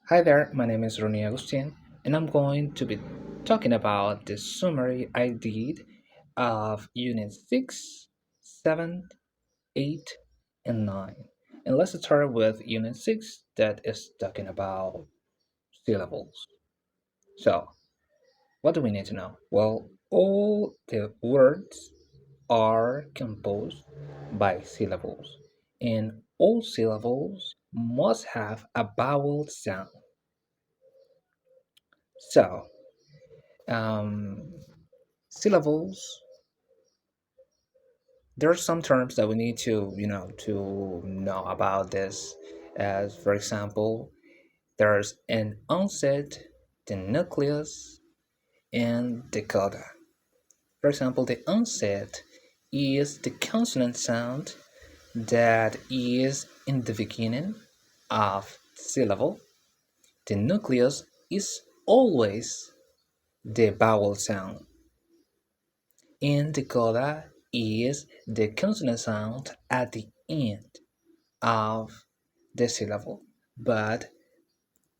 Hi there, my name is Ronnie Agustin, and I'm going to be talking about the summary I did of Unit 6, 7, 8, and 9. And let's start with Unit 6, that is talking about syllables. So, what do we need to know? Well, all the words are composed by syllables, and all syllables must have a vowel sound. So, um, syllables, there are some terms that we need to know about this, as for example, there's an onset, the nucleus, and the coda. For example, the onset is the consonant sound that is in the beginning of the syllable. The nucleus is always the vowel sound, and the coda is the consonant sound at the end of the syllable. But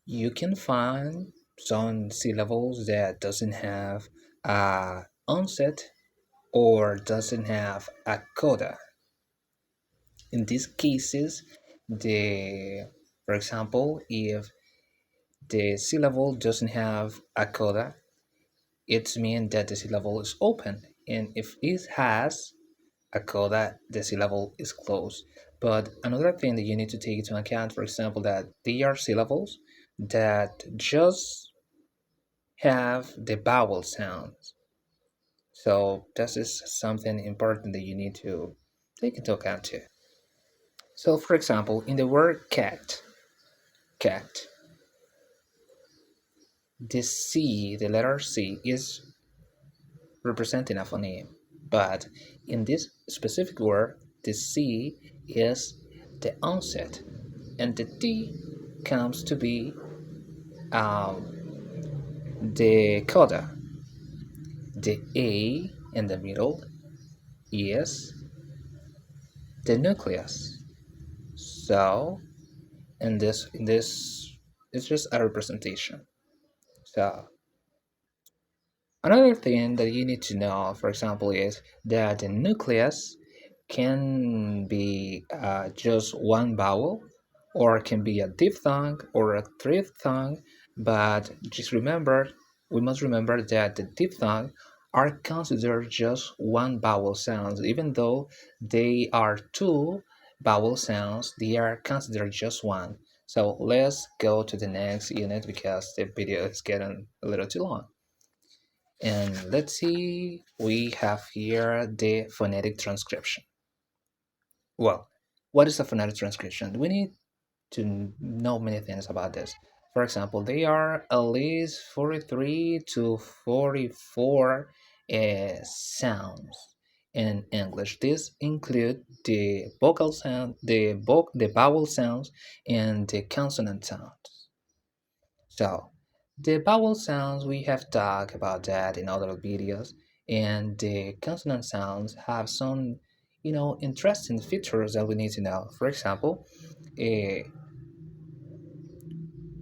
you can find some syllables that doesn't have a onset or doesn't have a coda. In these cases, the for example, if the syllable doesn't have a coda, it means that the syllable is open, and if it has a coda, the syllable is closed. But another thing that you need to take into account, for example, that they are syllables that just have the vowel sounds. So this is something important that you need to take into account too. So for example, in the word cat, the letter C is representing a phoneme. But in this specific word, the C is the onset, and the T comes to be the coda. The A in the middle is the nucleus. So in this it's just a representation. So another thing that you need to know, for example, is that the nucleus can be just one vowel, or can be a diphthong or a triphthong. But just remember, we must remember that the diphthong are considered just one vowel sounds. Even though they are two vowel sounds, they are considered just one. So let's go to the next unit because the video is getting a little too long. And let's see, we have here the phonetic transcription. Well, what is a phonetic transcription? We need to know many things about this. For example, they are at least 43 to 44 sounds in English. This include the vocal sound, the vowel sounds, and the consonant sounds. So, the vowel sounds, we have talked about that in other videos, and the consonant sounds have some, interesting features that we need to know. Uh,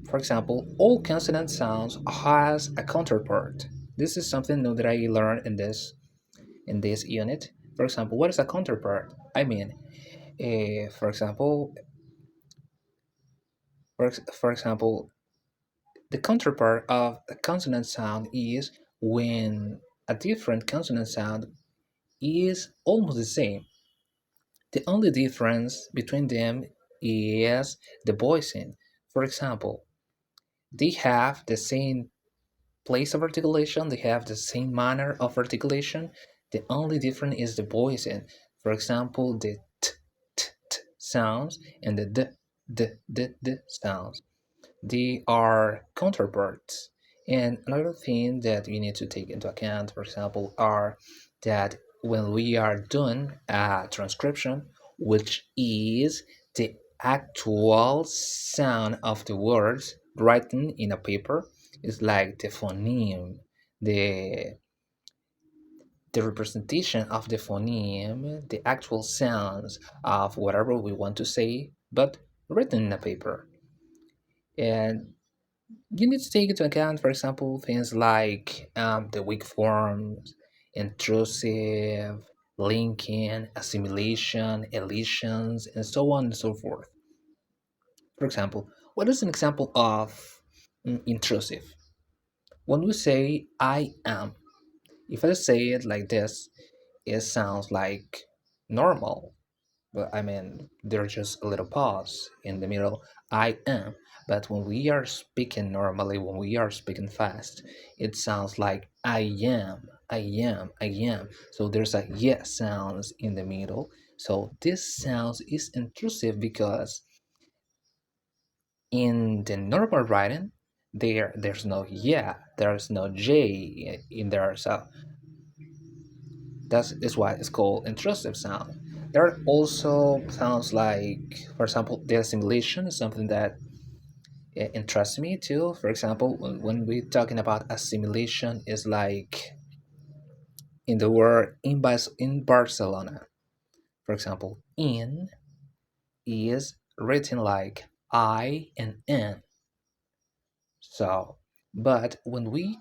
for example, all consonant sounds has a counterpart. This is something new that I learned in this unit. For example, what is a counterpart? I mean, for example, for example, the counterpart of a consonant sound is when a different consonant sound is almost the same. The only difference between them is the voicing. For example, they have the same place of articulation, they have the same manner of articulation. The only difference is the voicing. For example, the t sounds and the d sounds. They are counterparts. And another thing that you need to take into account, for example, are that when we are doing a transcription, which is the actual sound of the words written in a paper, is like the phoneme, the the representation of the phoneme, the actual sounds of whatever we want to say, but written in a paper. And You need to take into account, for example, things like the weak forms, intrusive, linking, assimilation, elisions, and so on and so forth. For example, what is an example of intrusive? When we say I am, if I say it like this, it sounds like normal. But I mean, there's just a little pause in the middle. I am. But when we are speaking normally, when we are speaking fast, it sounds like I am, I am, I am. So there's a yes sounds in the middle. So this sounds is intrusive because in the normal writing, there's no yeah, there's no J in there. So that is why it's called intrusive sound. There are also sounds like, for example, the assimilation is something that interests me too. For example, when we're talking about assimilation, is like in the word in Barcelona. For example, in is written like I and N. So, but when we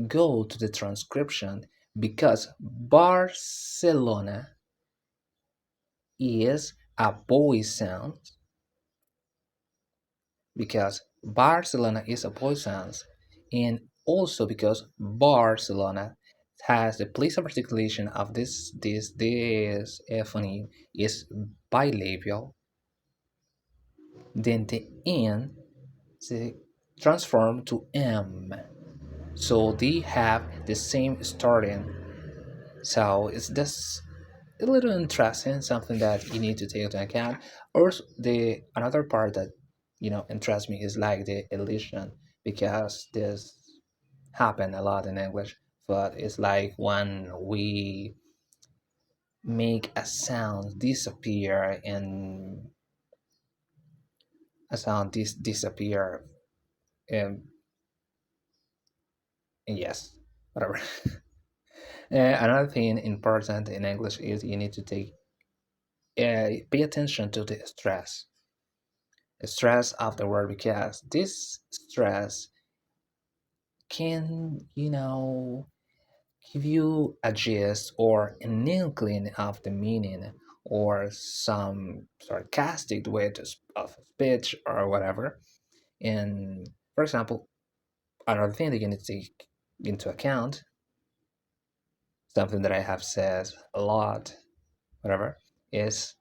go to the transcription, because Barcelona is a voice sound, because Barcelona is a voice sound, and also because Barcelona has the place of articulation of this phoneme is bilabial, then the N is transformed to M. So they have the same starting. So it's just a little interesting, something that you need to take into account. Also, the another part that interests me is like the elision, because this happen a lot in English, but it's like when we make a sound disappear and a sound disappear, and, and yes, whatever. Another thing important in English is you need to pay attention to the stress of the word, because this stress can give you a gist or an inkling of the meaning, or some sarcastic way of speech or whatever. And for example, another thing that you need to take into account, something that I have said a lot, whatever, is,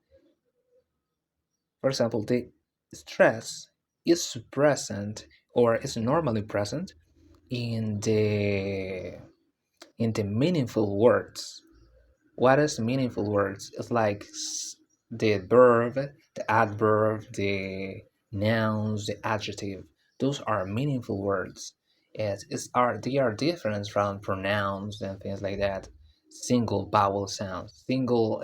for example, the stress is present, or is normally present in the meaningful words. What is meaningful words? It's like the verb, the adverb, the nouns, the adjective. Those are meaningful words. They are different from pronouns and things like that. Single vowel sounds, single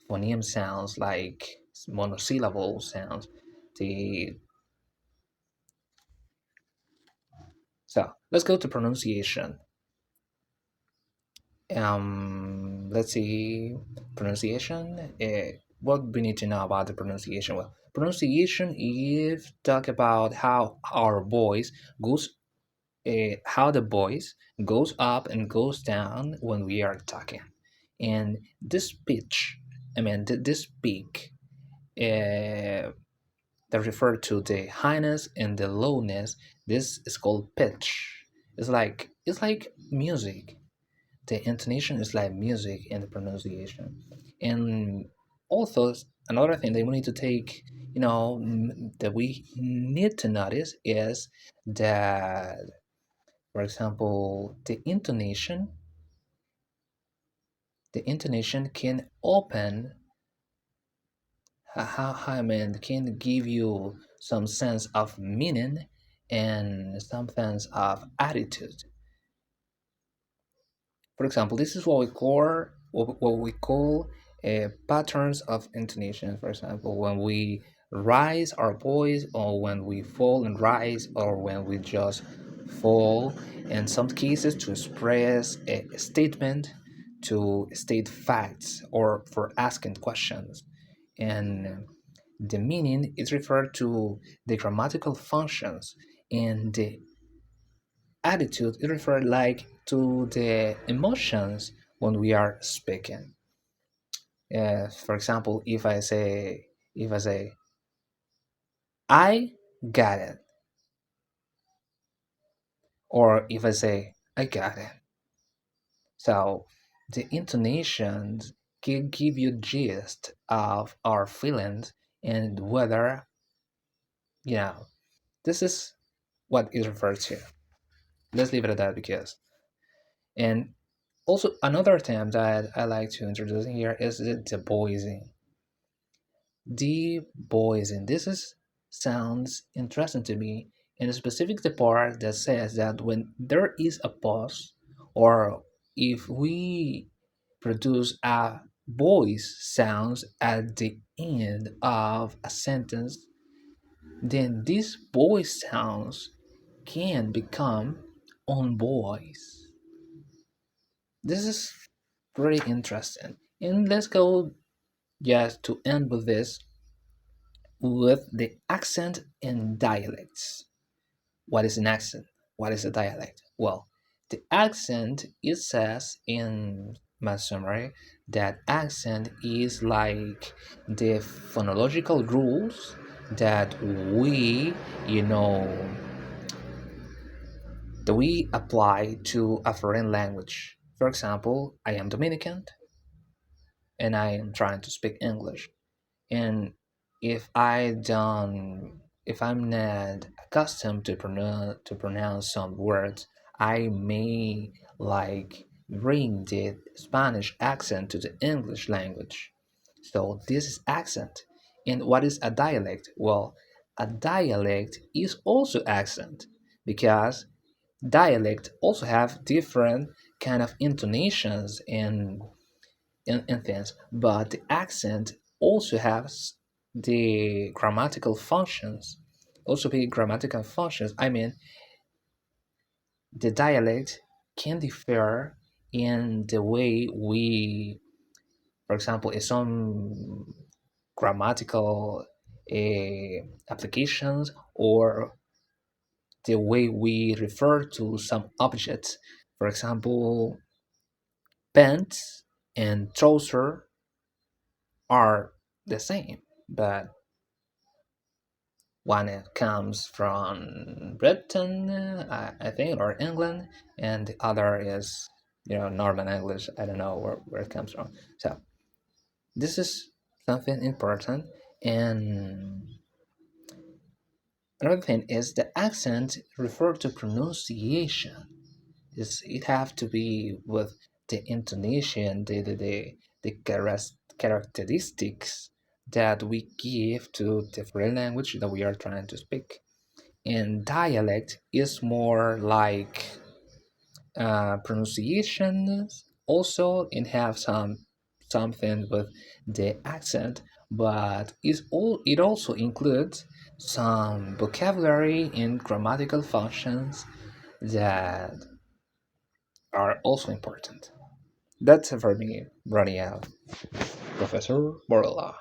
phoneme sounds, like monosyllable sounds. The So let's go to pronunciation. Let's see, pronunciation. What we need to know about the pronunciation? Well, pronunciation is talk about how our voice goes, how the voice goes up and goes down when we are talking, and this pitch, I mean, this peak, uh, that refer to the highness and the lowness. This is called pitch. It's like music. The intonation is like music in the pronunciation. And also, another thing that we need to take, that we need to notice is that, for example, the intonation can open, how I mean, can give you some sense of meaning and some sense of attitude. For example, this is what we call patterns of intonation. For example, when we rise our voice, or when we fall and rise, or when we just fall. In some cases, to express a statement, to state facts, or for asking questions. And the meaning is referred to the grammatical functions And the attitude it refers like to the emotions when we are speaking. For example, if I say I got it, or if I say I got it. So the intonations can give you gist of our feelings and whether, you know, this is what is referred to. Let's leave it at that because, and also another term that I like to introduce here is the deboising. Deboising. This is sounds interesting to me, and specific the part that says that when there is a pause, or if we produce a voice sounds at the end of a sentence, then these voice sounds can become on voice. This is pretty interesting. And let's go just to end with this with the accent and dialects. What is an accent? What is a dialect? Well, the accent, it says in my summary that accent is like the phonological rules that you know, we apply to a foreign language. For example, I am Dominican and I am trying to speak English. And if I don't, if I'm not accustomed to pronounce some words, I may like bring the Spanish accent to the English language. So this is accent. And what is a dialect? Well, a dialect is also accent because dialect also have different kind of intonations and things, but the accent also has the grammatical functions. Also, the grammatical functions. I mean, the dialect can differ in the way we, for example, in some grammatical applications or the way we refer to some objects. For example, pants and trouser are the same, but one comes from Britain, I think, or England, and the other is, Norman English. I don't know where it comes from. So this is something important. And another thing is the accent refer to pronunciation. It have to be with the intonation, the characteristics that we give to the foreign language that we are trying to speak. And dialect is more like pronunciation also, and have something with the accent, but it also includes some vocabulary and grammatical functions that are also important. That's it for me running out, Professor Borla.